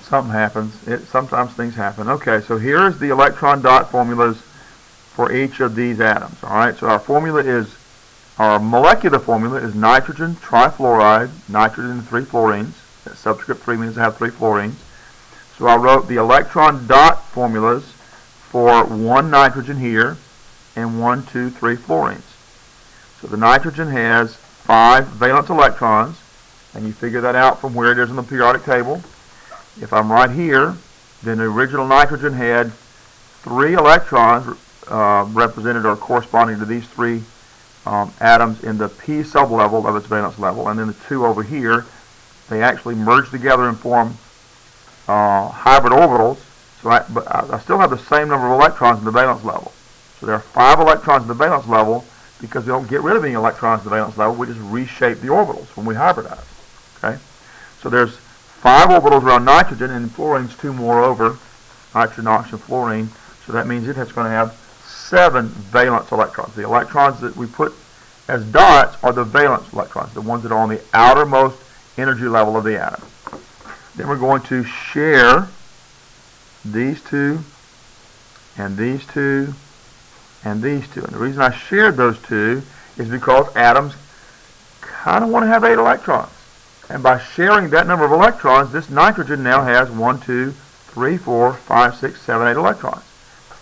Something happens. Sometimes things happen. Okay, so here's the electron dot formulas for each of these atoms. All right, so our molecular formula is nitrogen trifluoride, nitrogen and 3 fluorines. That subscript 3 means I have 3 fluorines. So I wrote the electron dot formulas for 1 nitrogen here and 1, 2, 3 fluorines. So the nitrogen has 5 valence electrons, and you figure that out from where it is in the periodic table. If I'm right here, then the original nitrogen had 3 electrons represented or corresponding to these 3 atoms in the p sublevel of its valence level, and then the 2 over here, they actually merge together and form hybrid orbitals. So I still have the same number of electrons in the valence level. So there are 5 electrons in the valence level because we don't get rid of any electrons in the valence level. We just reshape the orbitals when we hybridize. Okay, so there's 5 orbitals around nitrogen, and fluorine's 2 more over, nitrogen, oxygen, fluorine. So that means it's going to have 7 valence electrons. The electrons that we put as dots are the valence electrons, the ones that are on the outermost energy level of the atom. Then we're going to share these 2, and these 2, and these 2. And the reason I shared those 2 is because atoms kind of want to have 8 electrons. And by sharing that number of electrons, this nitrogen now has 1, 2, 3, 4, 5, 6, 7, 8 electrons.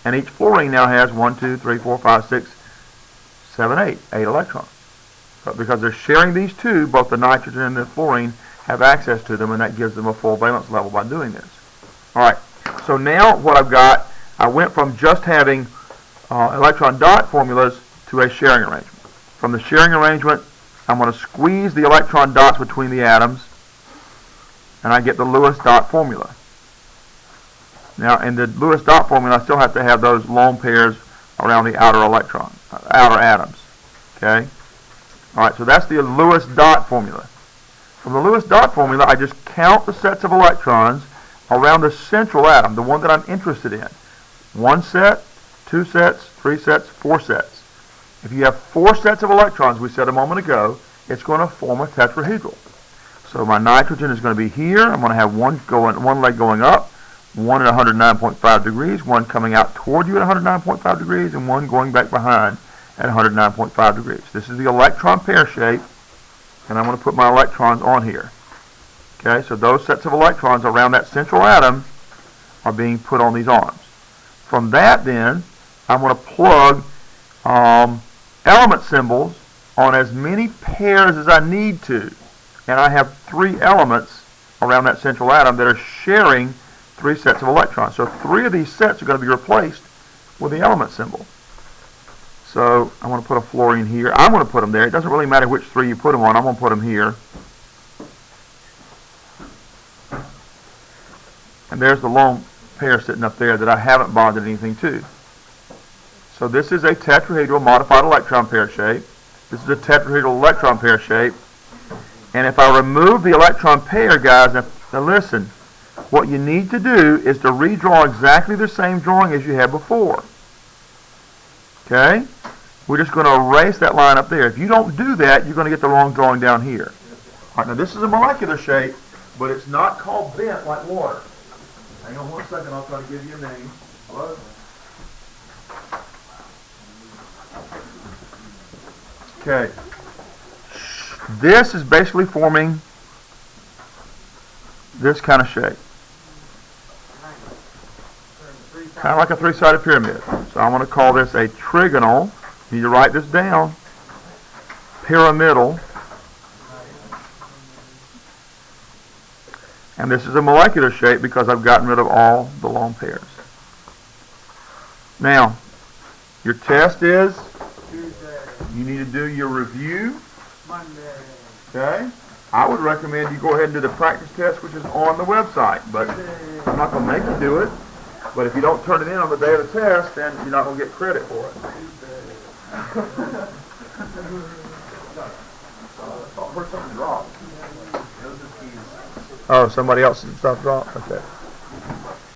And each fluorine now has 1, 2, 3, 4, 5, 6, 7, 8 electrons. But because they're sharing these 2, both the nitrogen and the fluorine have access to them, and that gives them a full valence level by doing this. All right, so now what I've got, I went from just having electron dot formulas to a sharing arrangement. From the sharing arrangement, I'm going to squeeze the electron dots between the atoms, and I get the Lewis dot formula. Now, in the Lewis dot formula, I still have to have those lone pairs around the outer atoms. Okay? All right, so that's the Lewis dot formula. From the Lewis dot formula, I just count the sets of electrons around the central atom, the one that I'm interested in. 1 set, 2 sets, 3 sets, 4 sets. If you have 4 sets of electrons, we said a moment ago, it's going to form a tetrahedral. So my nitrogen is going to be here. I'm going to have one leg going up, one at 109.5 degrees, one coming out toward you at 109.5 degrees, and one going back behind at 109.5 degrees. This is the electron pair shape, and I'm going to put my electrons on here. Okay, so those sets of electrons around that central atom are being put on these arms. From that, then, I'm going to plug element symbols on as many pairs as I need to. And I have 3 elements around that central atom that are sharing 3 sets of electrons. So 3 of these sets are going to be replaced with the element symbol. So I'm going to put a fluorine here. I'm going to put them there. It doesn't really matter which 3 you put them on. I'm going to put them here. And there's the lone pair sitting up there that I haven't bonded anything to. So this is a tetrahedral modified electron pair shape. This is a tetrahedral electron pair shape. And if I remove the electron pair, guys, now listen, what you need to do is to redraw exactly the same drawing as you had before. Okay? We're just going to erase that line up there. If you don't do that, you're going to get the wrong drawing down here. All right, now this is a molecular shape, but it's not called bent like water. Hang on 1 second, I'll try to give you a name. Hello? Okay. This is basically forming this kind of shape. Kind of like a 3-sided pyramid. So I'm going to call this a trigonal. You need to write this down. Pyramidal. And this is a molecular shape because I've gotten rid of all the lone pairs. Now, your test is you need to do your review. Monday. Okay? I would recommend you go ahead and do the practice test, which is on the website. But I'm not going to make you do it. But if you don't turn it in on the day of the test, then you're not going to get credit for it. Something dropped. Oh, somebody else's stuff dropped? Okay.